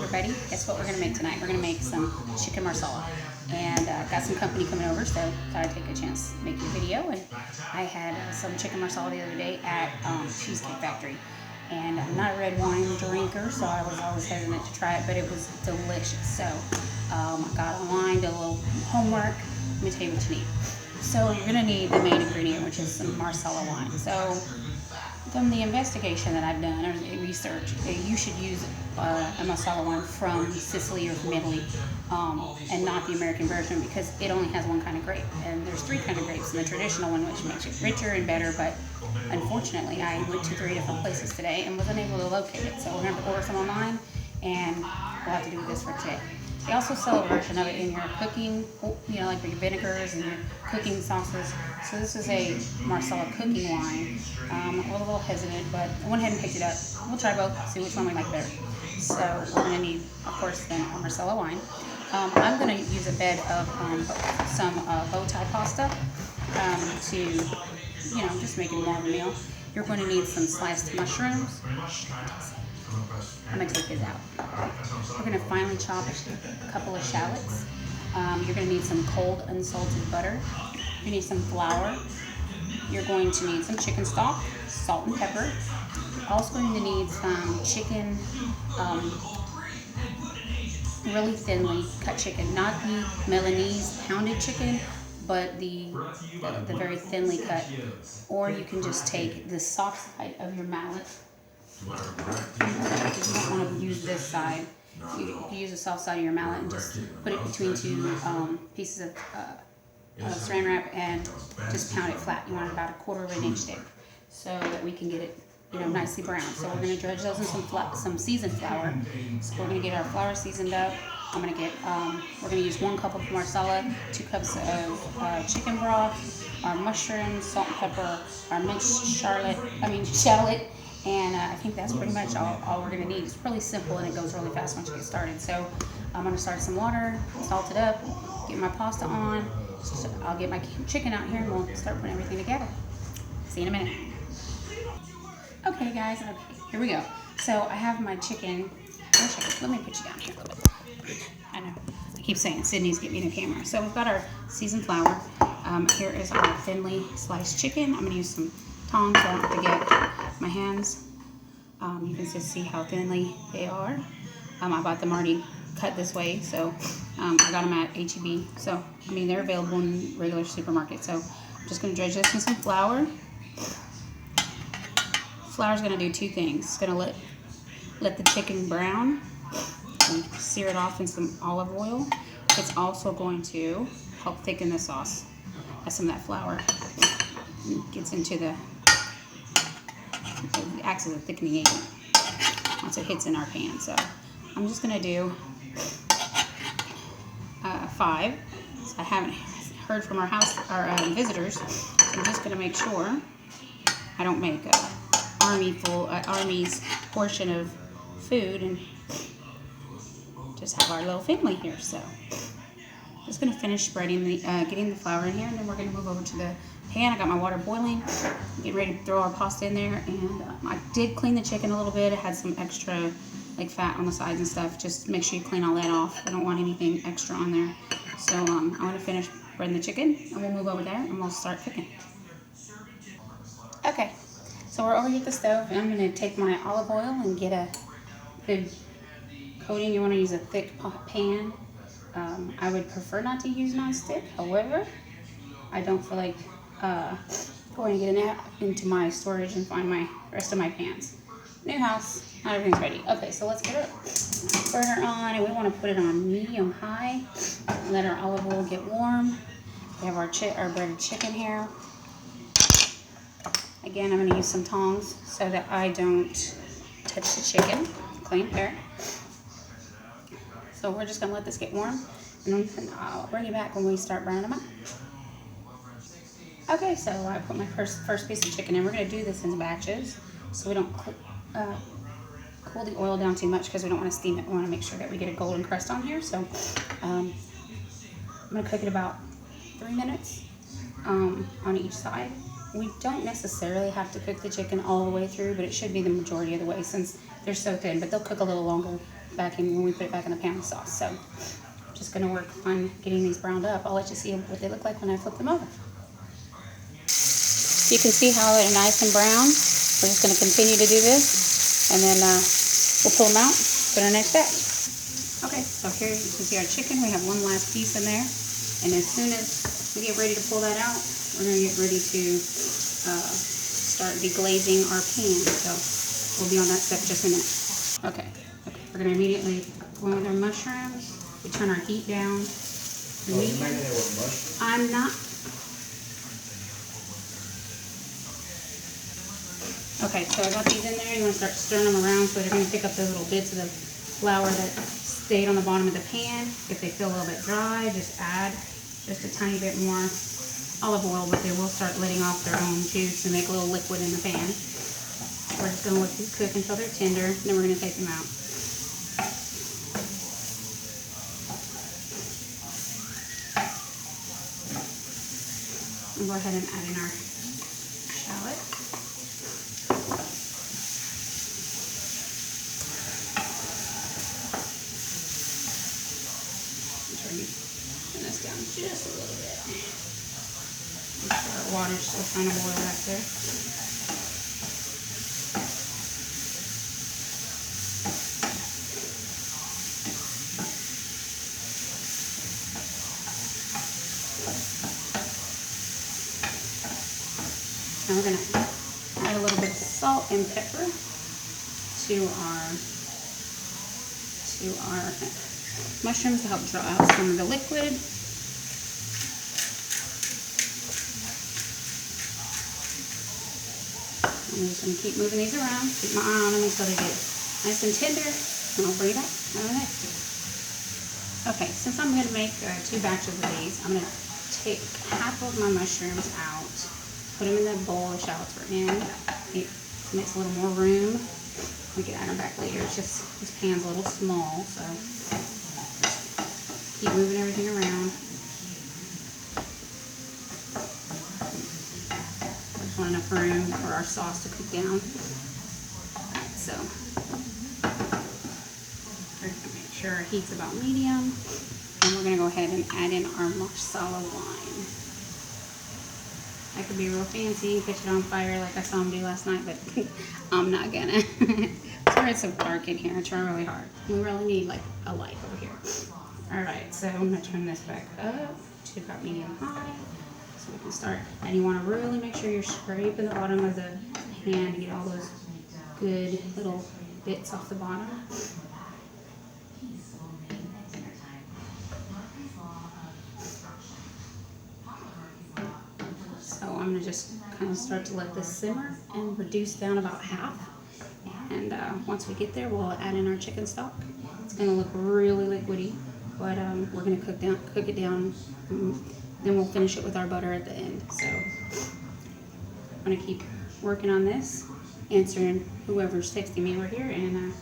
everybody. Guess what we're gonna make tonight? We're gonna make some chicken marsala, and got some company coming over, so thought I'd take a chance to make a video. And I had some chicken marsala the other day at Cheesecake Factory, and I'm not a red wine drinker, so I was always hesitant to try it, but it was delicious. So I got online, did a little homework. Let me tell you what you need. So you're gonna need the main ingredient, which is some marsala wine. So from the investigation that I've done, or the research, you should use a marsala wine from Sicily or from Italy, and not the American version, because it only has one kind of grape. And there's 3 kinds of grapes, and the traditional one, which makes it richer and better, but unfortunately I went to 3 different places today and was unable to locate it. So we're going to have to order some online, and we'll have to do this for today. They also sell a version of it in your cooking, you know, like your vinegars and your cooking sauces. So this is a Marsala cooking wine. I was a little hesitant, but I went ahead and picked it up. We'll try both, see which one we like better. So we're going to need, of course, then a Marsala wine. I'm going to use a bed of some bow tie pasta to, you know, just make it more of a meal. You're going to need some sliced mushrooms. I'm going to take this out. We're going to finely chop a couple of shallots. You're going to need some cold unsalted butter. You need some flour. You're going to need some chicken stock, salt and pepper. You're also going to need some chicken, really thinly cut chicken, not the Milanese pounded chicken, but the very thinly cut. Or you can just take the soft side of your mallet. If you don't want to use this side, you can use the soft side of your mallet and just put it between 2 pieces of saran wrap and just pound it flat. You want it about 1/4 of an inch thick, so that we can get it, you know, nicely brown. So we're going to dredge those in some seasoned flour. So we're going to get our flour seasoned up. I'm going to get, we're going to use 1 cup of marsala, 2 cups of chicken broth, our mushrooms, salt and pepper, our minced shallot, and I think that's pretty much all we're going to need. It's really simple, and it goes really fast once you get started. So I'm going to start some water, salt it up, get my pasta on. So I'll get my chicken out here, and we'll start putting everything together. See you in a minute. Okay, guys, okay, here we go. So I have my chicken. Let me put you down here a little bit. I know, I keep saying Sydney's getting me the camera. So we've got our seasoned flour. Here is our thinly sliced chicken. I'm going to use some tongs so I don't have to get my hands. You can just see how thinly they are. I bought them already cut this way, so I got them at H-E-B. So, I mean, they're available in regular supermarkets. So I'm just going to dredge this in some flour. Flour's going to do 2 things. It's going to let the chicken brown and sear it off in some olive oil. It's also going to help thicken the sauce as some of that flour gets into it acts as a thickening agent once it hits in our pan. So I'm just going to do 5. So I haven't heard from our visitors, so I'm just going to make sure I don't make Army's portion of food and just have our little family here. So just going to finish spreading getting the flour in here, and then we're going to move over to the pan. I got my water boiling, get ready to throw our pasta in there, and I did clean the chicken a little bit. It had some extra like fat on the sides and stuff. Just make sure you clean all that off. I don't want anything extra on there. So I'm going to finish breading the chicken, and we'll move over there and we'll start cooking. Okay, so we're over here at the stove, and I'm going to take my olive oil and get a good coating. You want to use a thick pan. I would prefer not to use nonstick. However, I don't feel like going to get into my storage and find my rest of my pans. New house, not everything's ready. Okay, so let's get our burner on, and we want to put it on medium high. Let our olive oil get warm. We have our breaded chicken here. Again, I'm going to use some tongs so that I don't touch the chicken. Clean there. So we're just going to let this get warm, and I'll bring you back when we start browning them up. Okay, so I put my first piece of chicken in. We're going to do this in batches so we don't cool the oil down too much, because we don't want to steam it. We want to make sure that we get a golden crust on here. So I'm going to cook it about 3 minutes on each side. We don't necessarily have to cook the chicken all the way through, but it should be the majority of the way since they're so thin, but they'll cook a little longer back in when we put it back in the pan with sauce. So I'm just gonna work on getting these browned up. I'll let you see what they look like when I flip them over. You can see how they're nice and brown. We're just gonna continue to do this, and then we'll pull them out, put our next batch. Okay, so here you can see our chicken. We have one last piece in there, and as soon as we get ready to pull that out, we're gonna get ready to start deglazing our pan. So we'll be on that step just a minute. Okay, we're gonna immediately go in with our mushrooms. We turn our heat down. I'm not. Okay, so I got these in there. You want to start stirring them around so they're going to pick up the little bits of the flour that stayed on the bottom of the pan. If they feel a little bit dry, just add just a tiny bit more olive oil, but they will start letting off their own juice and make a little liquid in the pan. We're just going to let these cook until they're tender, then we're going to take them out. And go ahead and add in our shallot. Turn this down just a little bit. Our water's still trying to boil back there. Now we're going to add a little bit of salt and pepper to our mushrooms to help draw out some of the liquid. I'm just going to keep moving these around, keep my eye on them until they get nice and tender, and I'll bring it back. Okay, since I'm going to make 2 batches of these, I'm going to take half of my mushrooms out, put them in the bowl the shallots were in. It makes a little more room. We can add them back later. It's just, this pan's a little small, so keep moving everything around. There's not enough room for our sauce to cook down. Alright, so we're going to make sure our heat's about medium. And we're going to go ahead and add in our Marsala wine. I could be real fancy, catch it on fire like I saw him do last night, but I'm not gonna. Sorry it's so dark in here. I try really hard. We really need like a light over here. Alright, so I'm gonna turn this back up to about medium high so we can start. And you want to really make sure you're scraping the bottom of the pan to get all those good little bits off the bottom. So I'm going to just kind of start to let this simmer and reduce down about half. And once we get there, we'll add in our chicken stock. It's going to look really liquidy, but we're going to cook it down. Then we'll finish it with our butter at the end. So I'm going to keep working on this, answering whoever's texting me over here, and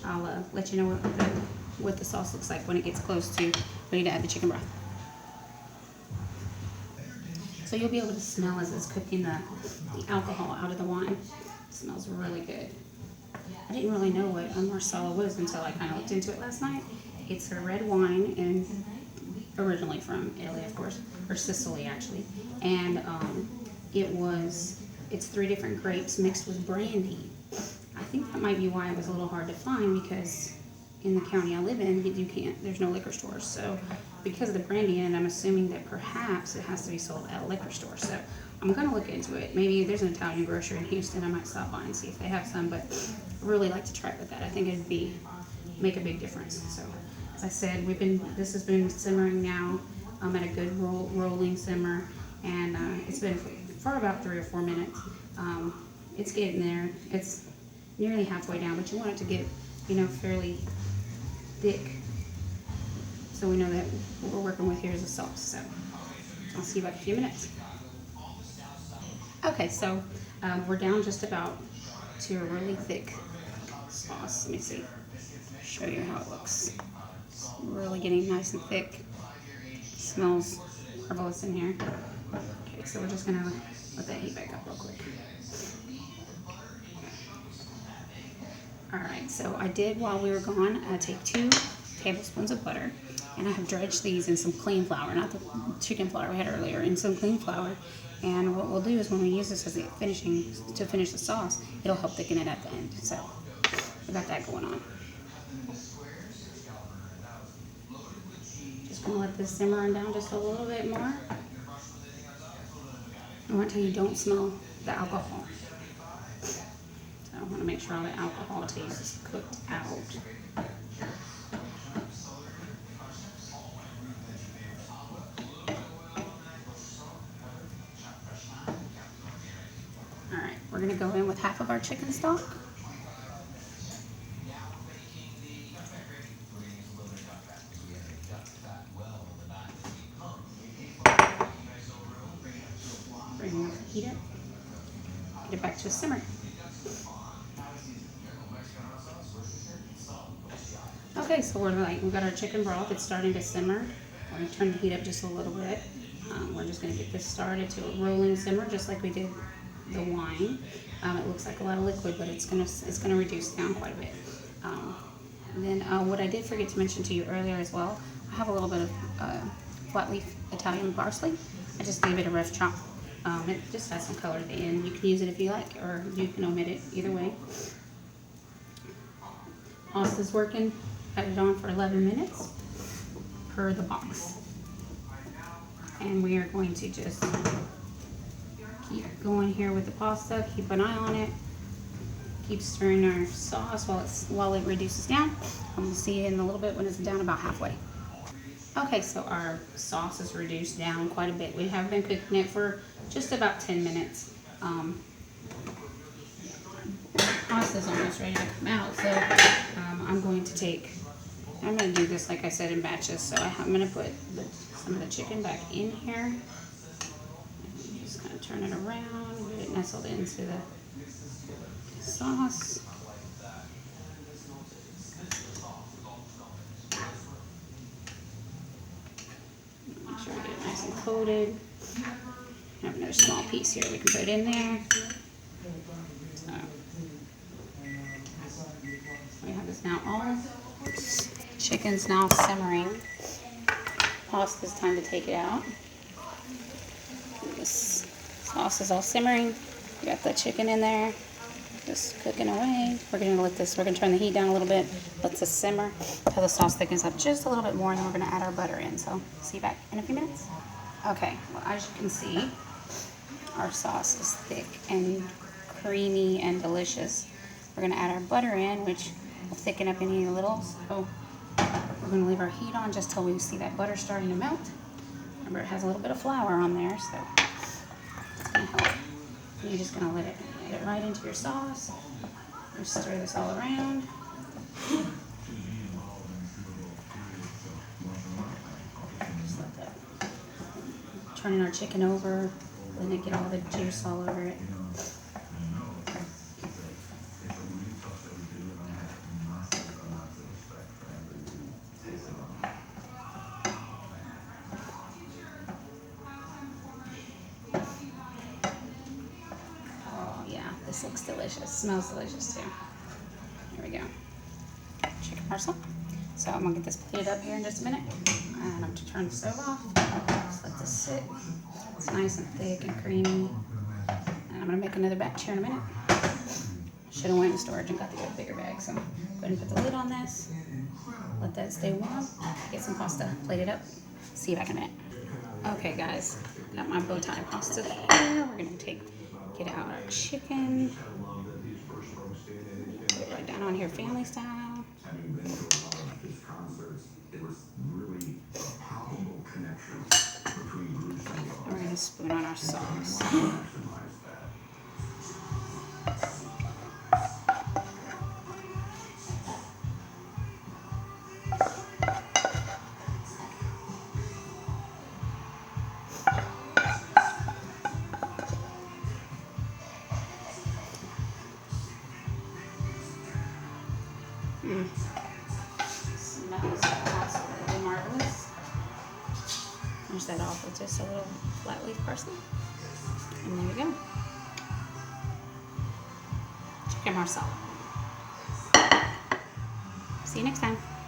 I'll let you know what the sauce looks like when it gets close to ready to add the chicken broth. So you'll be able to smell as it's cooking the alcohol out of the wine. It smells really good. I didn't really know what a Marsala was until I kind of looked into it last night. It's a red wine, and originally from Italy, of course, or Sicily actually. And it's 3 different grapes mixed with brandy. I think that might be why it was a little hard to find, because in the county I live in, there's no liquor stores. So because of the brandy in it, I'm assuming that perhaps it has to be sold at a liquor store. So I'm going to look into it. Maybe there's an Italian grocer in Houston. I might stop by and see if they have some, but I really like to try it with that. I think it'd make a big difference. So as I said, this has been simmering now at a good rolling simmer, and it's been for about 3 or 4 minutes. It's getting there. It's nearly halfway down, but you want it to get, fairly thick, so we know that what we're working with here is a sauce. So I'll see you back in a few minutes. Okay, so we're down just about to a really thick sauce. Let me see. Show you how it looks. It's really getting nice and thick. Smells marvelous in here. Okay, so we're just gonna let that heat back up real quick. Alright, so I did, while we were gone, take 2 tablespoons of butter, and I have dredged these in some clean flour, not the chicken flour we had earlier, in some clean flour. And what we'll do is when we use this as the finishing, to finish the sauce, it'll help thicken it at the end. So we got that going on. Just gonna let this simmer on down just a little bit more. I want till you don't smell the alcohol. So I want to make sure all the alcohol taste is cooked out. Alright, we're going to go in with half of our chicken stock. Bring up the heat up. Get it back to a simmer. Okay, so we've got our chicken broth. It's starting to simmer. We're going to turn the heat up just a little bit. We're just going to get this started to a rolling simmer, just like we did the wine. It looks like a lot of liquid, but it's gonna reduce down quite a bit. And then what I did forget to mention to you earlier as well, I have a little bit of flat leaf Italian parsley. I just gave it a rough chop. It just has some color at the end. You can use it if you like, or you can omit it, either way. Pasta's working. Got it on for 11 minutes per the box. And we are going to just keep going here with the pasta. Keep an eye on it. Keep stirring our sauce while it reduces down. We'll see it in a little bit when it's down about halfway. Okay, so our sauce is reduced down quite a bit. We have been cooking it for just about 10 minutes. Pasta's almost ready to come out, so I'm going to do this, like I said, in batches. So I'm going to put some of the chicken back in here. And just kind of turn it around, get it nestled into the sauce. Make sure we get it nice and coated. I have another small piece here we can put in there. So we have this now all. Chicken's now simmering. Pasta's time to take it out. This sauce is all simmering. We got the chicken in there, just cooking away. We're gonna turn the heat down a little bit, let this simmer until the sauce thickens up just a little bit more, and then we're gonna add our butter in. So see you back in a few minutes. Okay, well, as you can see, our sauce is thick and creamy and delicious. We're gonna add our butter in, which will thicken up any a little. So we're going to leave our heat on just till we see that butter starting to melt. Remember, it has a little bit of flour on there, so it's going to help. And you're just going to let it right into your sauce. Just stir this all around. Just let that. Turning our chicken over, letting it get all the juice all over it. This looks delicious. Smells delicious too. Here we go. Chicken Marsala. So I'm gonna get this plated up here in just a minute, and I'm gonna turn the stove off. Just let this sit. It's nice and thick and creamy. And I'm gonna make another batch here in a minute. Should have went in storage and got the bigger bag. So go ahead and put the lid on this. Let that stay warm. Get some pasta plated up. See you back in a minute. Okay, guys, got my bow tie pasta here. We're gonna get out our chicken. Put it right down on here, family style. And we're gonna spoon on our sauce. Smells absolutely marvelous. Finish that off with just a little flat leaf parsley. And there we go. Chicken Marsala. See you next time.